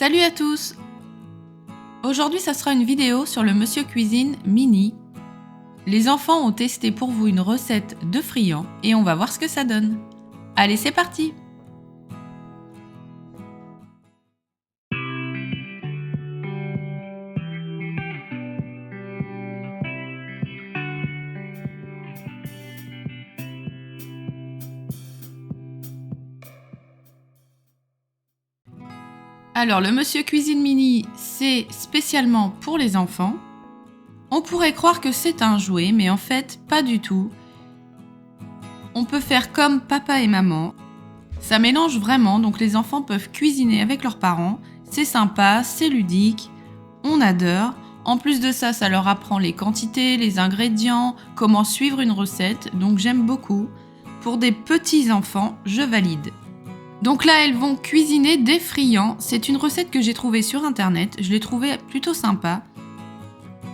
Salut à tous! Aujourd'hui, ça sera une vidéo sur le Monsieur Cuisine Mini. Les enfants ont testé pour vous une recette de friands et on va voir ce que ça donne. Allez, c'est parti! Alors, le Monsieur Cuisine Mini, c'est spécialement pour les enfants. On pourrait croire que c'est un jouet, mais en fait, pas du tout. On peut faire comme papa et maman. Ça mélange vraiment, donc les enfants peuvent cuisiner avec leurs parents. C'est sympa, c'est ludique, on adore. En plus de ça, ça leur apprend les quantités, les ingrédients, comment suivre une recette, donc j'aime beaucoup. Pour des petits enfants, je valide. Donc là, elles vont cuisiner des friands. C'est une recette que j'ai trouvée sur internet. Je l'ai trouvée plutôt sympa.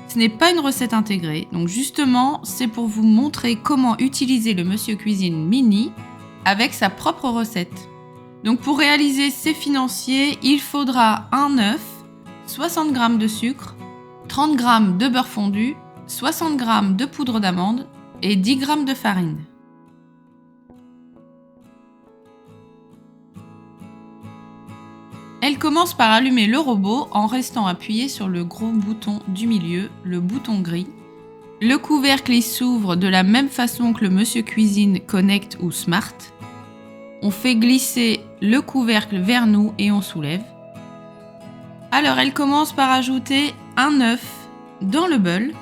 Ce n'est pas une recette intégrée. Donc justement, c'est pour vous montrer comment utiliser le Monsieur Cuisine Mini avec sa propre recette. Donc pour réaliser ces financiers, il faudra un œuf, 60 g de sucre, 30 g de beurre fondu, 60 g de poudre d'amande et 10 g de farine. Elle commence par allumer le robot en restant appuyée sur le gros bouton du milieu, le bouton gris. Le couvercle il s'ouvre de la même façon que le Monsieur Cuisine Connect ou Smart. On fait glisser le couvercle vers nous et on soulève. Alors elle commence par ajouter un œuf dans le bol.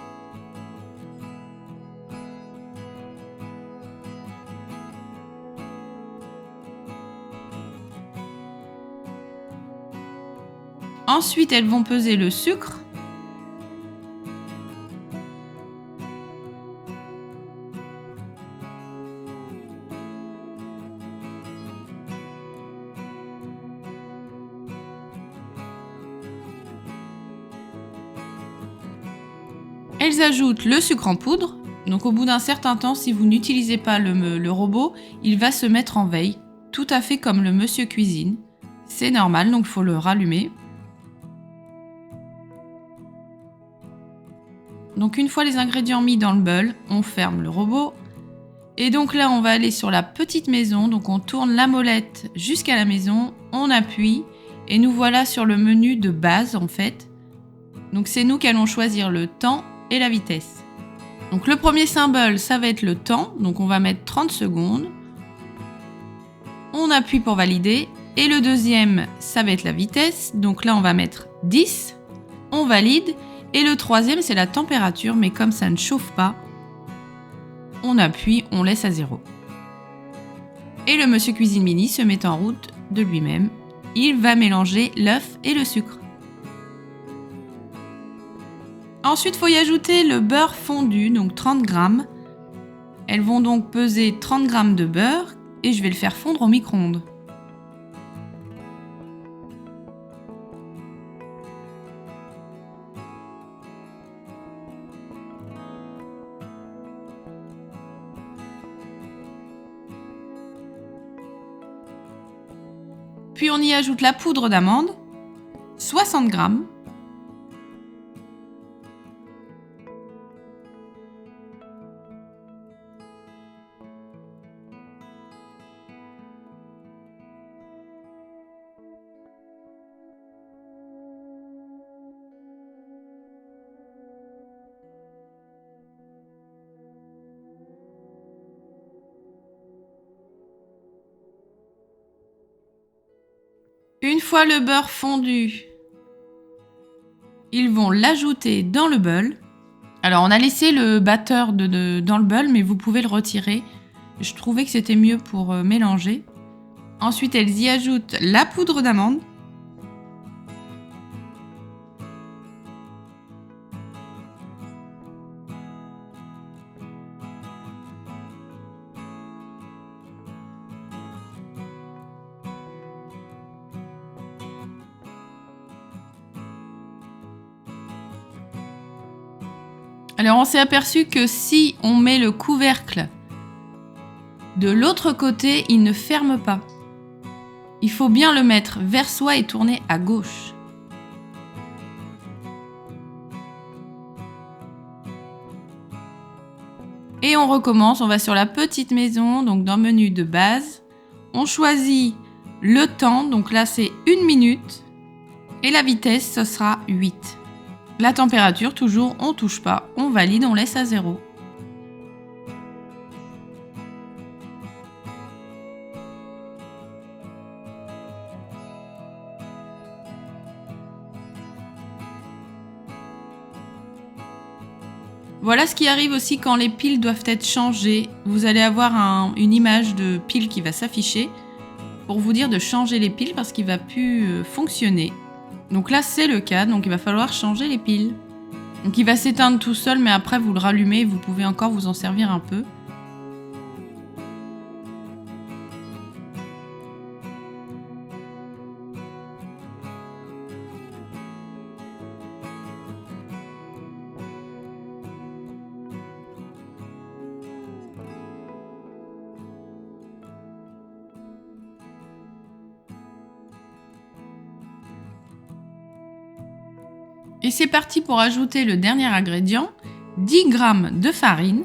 Ensuite, elles vont peser le sucre. Elles ajoutent le sucre en poudre. Donc au bout d'un certain temps, si vous n'utilisez pas le robot, il va se mettre en veille, tout à fait comme le Monsieur Cuisine. C'est normal, donc il faut le rallumer. Donc une fois les ingrédients mis dans le bol, on ferme le robot. Et donc là, on va aller sur la petite maison. Donc on tourne la molette jusqu'à la maison, on appuie et nous voilà sur le menu de base en fait. Donc c'est nous qui allons choisir le temps et la vitesse. Donc le premier symbole, ça va être le temps. Donc on va mettre 30 secondes. On appuie pour valider. Et le deuxième, ça va être la vitesse. Donc là, on va mettre 10. On valide. Et le troisième, c'est la température, mais comme ça ne chauffe pas, on appuie, on laisse à 0. Et le Monsieur Cuisine Mini se met en route de lui-même. Il va mélanger l'œuf et le sucre. Ensuite, il faut y ajouter le beurre fondu, donc 30 g. Elles vont donc peser 30 g de beurre et je vais le faire fondre au micro-ondes. Puis on y ajoute la poudre d'amande, 60 g. Une fois le beurre fondu, ils vont l'ajouter dans le bol. Alors on a laissé le batteur dans le bol, mais vous pouvez le retirer. Je trouvais que c'était mieux pour mélanger. Ensuite, elles y ajoutent la poudre d'amande. Alors on s'est aperçu que si on met le couvercle de l'autre côté, il ne ferme pas. Il faut bien le mettre vers soi et tourner à gauche. Et on recommence, on va sur la petite maison, donc dans le menu de base. On choisit le temps, donc là c'est 1 minute. Et la vitesse, ce sera 8. La température, toujours, on touche pas, on valide, on laisse à 0. Voilà ce qui arrive aussi quand les piles doivent être changées. Vous allez avoir une image de pile qui va s'afficher pour vous dire de changer les piles parce qu'il ne va plus fonctionner. Donc là, c'est le cas, donc il va falloir changer les piles. Donc il va s'éteindre tout seul, mais après vous le rallumez et vous pouvez encore vous en servir un peu. Et c'est parti pour ajouter le dernier ingrédient, 10 g de farine,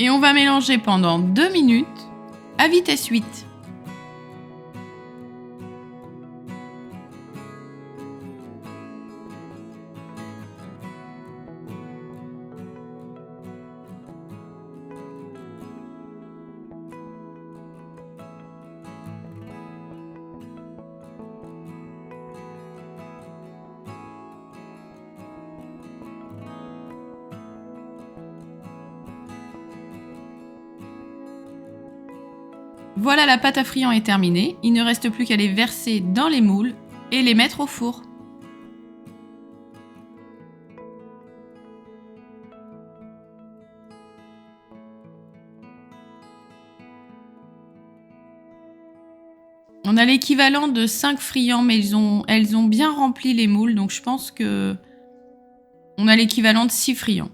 et on va mélanger pendant 2 minutes à vitesse 8. Voilà, la pâte à friand est terminée. Il ne reste plus qu'à les verser dans les moules et les mettre au four. On a l'équivalent de 5 friands, mais elles ont bien rempli les moules, donc je pense que on a l'équivalent de 6 friands.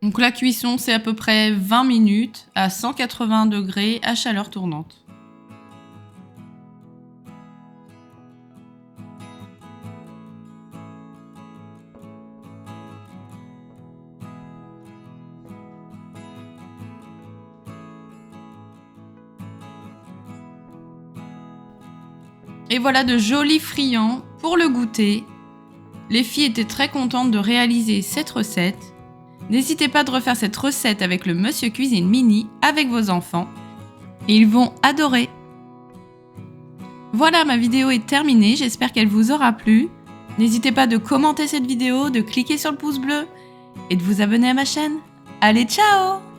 Donc la cuisson, c'est à peu près 20 minutes à 180 degrés à chaleur tournante. Et voilà de jolis friands pour le goûter. Les filles étaient très contentes de réaliser cette recette. N'hésitez pas de refaire cette recette avec le Monsieur Cuisine Mini avec vos enfants. Et ils vont adorer. Voilà, ma vidéo est terminée, j'espère qu'elle vous aura plu. N'hésitez pas de commenter cette vidéo, de cliquer sur le pouce bleu et de vous abonner à ma chaîne. Allez, ciao!